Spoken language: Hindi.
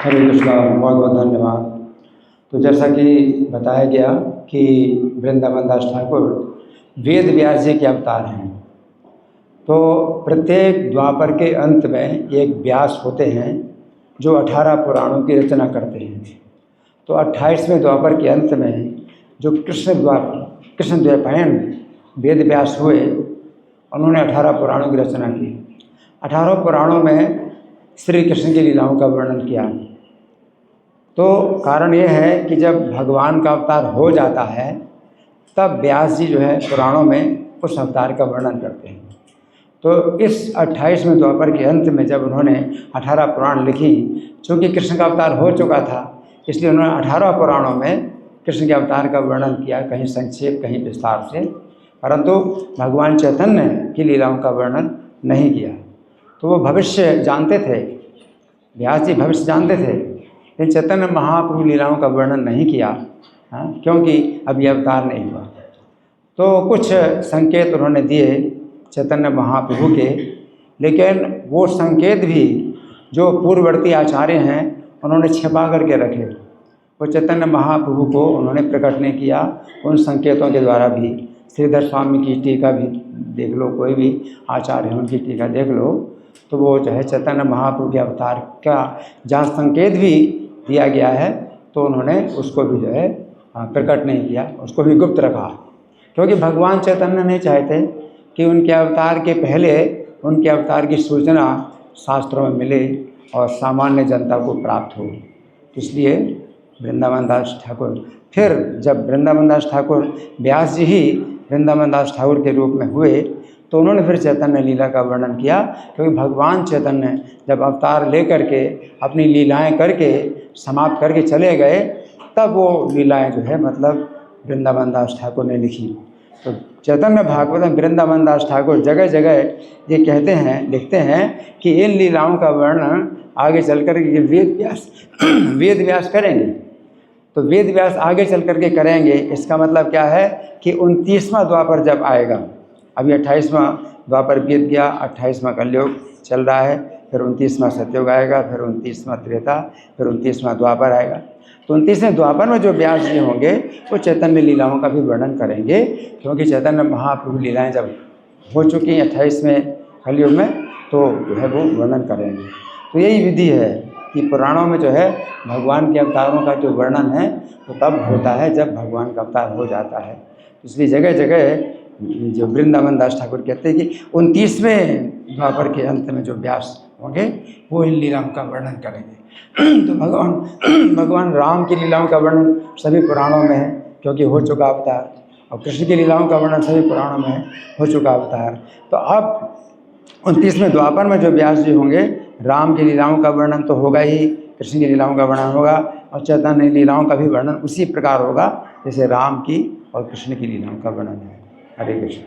हरे कृष्णा, बहुत बहुत धन्यवाद। तो जैसा कि बताया गया कि वृंदावन दास ठाकुर वेद व्यास जी के अवतार हैं। तो प्रत्येक द्वापर के अंत में एक व्यास होते हैं जो 18 पुराणों की रचना करते हैं। तो 28वें द्वापर के अंत में जो कृष्ण द्वैपायन वेद व्यास हुए, उन्होंने 18 पुराणों की रचना की। 18 पुराणों में श्री कृष्ण की लीलाओं का वर्णन किया। तो कारण यह है कि जब भगवान का अवतार हो जाता है तब व्यास जी जो है पुराणों में उस अवतार का वर्णन करते हैं। तो इस 28वें द्वापर के अंत में जब उन्होंने 18 पुराण लिखी, चूँकि कृष्ण का अवतार हो चुका था इसलिए उन्होंने 18 पुराणों में कृष्ण के अवतार का वर्णन किया, कहीं संक्षेप कहीं विस्तार से, परंतु भगवान चैतन्य की लीलाओं का वर्णन नहीं किया। तो वो भविष्य जानते थे, व्यास जी भविष्य जानते थे, लेकिन चैतन्य महाप्रभु लीलाओं का वर्णन नहीं किया, क्योंकि अभी अवतार नहीं हुआ। तो कुछ संकेत उन्होंने दिए चैतन्य महाप्रभु के, लेकिन वो संकेत भी जो पूर्ववर्ती आचार्य हैं उन्होंने छिपा करके रखे। वो चैतन्य महाप्रभु को उन्होंने प्रकट नहीं किया। उन संकेतों के द्वारा भी श्रीधर स्वामी की टीका भी देख लो, कोई भी आचार्य है उनकी टीका देख लो, तो वो जो है चैतन्य महाप्रभु के अवतार का जहाँ संकेत भी दिया गया है तो उन्होंने उसको भी जो है प्रकट नहीं किया, उसको भी गुप्त रखा। क्योंकि भगवान चैतन्य नहीं चाहते कि उनके अवतार के पहले उनके अवतार की सूचना शास्त्रों में मिले और सामान्य जनता को प्राप्त हो। इसलिए वृंदावन दास ठाकुर, फिर जब वृंदावन दास ठाकुर व्यास जी ही वृंदावन दास ठाकुर के रूप में हुए तो उन्होंने फिर चैतन्य लीला का वर्णन किया। क्योंकि भगवान चैतन्य जब अवतार लेकर के अपनी लीलाएं करके समाप्त करके चले गए तब वो लीलाएं जो है मतलब वृंदावन दास ठाकुर ने लिखी। तो चैतन्य भागवत वृंदावन दास ठाकुर जगह जगह ये कहते हैं, लिखते हैं कि इन लीलाओं का वर्णन आगे चल कर के वेद व्यास करेंगे। तो वेद व्यास आगे चल कर के करेंगे, इसका मतलब क्या है कि 29वां द्वापर जब आएगा, अभी 28वां द्वापर बीत गया, 28वां कलयुग चल रहा है, फिर 29वां सतयुग आएगा, फिर 29वां त्रेता, फिर 29वां द्वापर आएगा। तो 29वें द्वापर में जो व्यास जी होंगे वो चैतन्य लीलाओं का भी वर्णन करेंगे। क्योंकि चैतन्य महाप्रभु लीलाएं जब हो चुकी हैं 28वें कलयुग में तो जो है वो वर्णन करेंगे। तो यही विधि है कि पुराणों में जो है भगवान के अवतारों का जो वर्णन है वो तब होता है जब भगवान का अवतार हो जाता है। इसलिए जगह जगह जो वृंदावन दास ठाकुर कहते हैं कि 29वें द्वापर के अंत में जो व्यास होंगे वो इन लीलाओं का वर्णन करेंगे। तो भगवान राम की लीलाओं का वर्णन सभी पुराणों में है क्योंकि हो चुका अवतार, और कृष्ण की लीलाओं का वर्णन सभी पुराणों में हो चुका अवतार। तो अब 29वें द्वापर में जो व्यास जी होंगे, राम की लीलाओं का वर्णन तो होगा ही, कृष्ण की लीलाओं का वर्णन होगा, और चैतन्य लीलाओं का भी वर्णन उसी प्रकार होगा जैसे राम की और कृष्ण की लीलाओं का वर्णन है। हरे कृष्ण।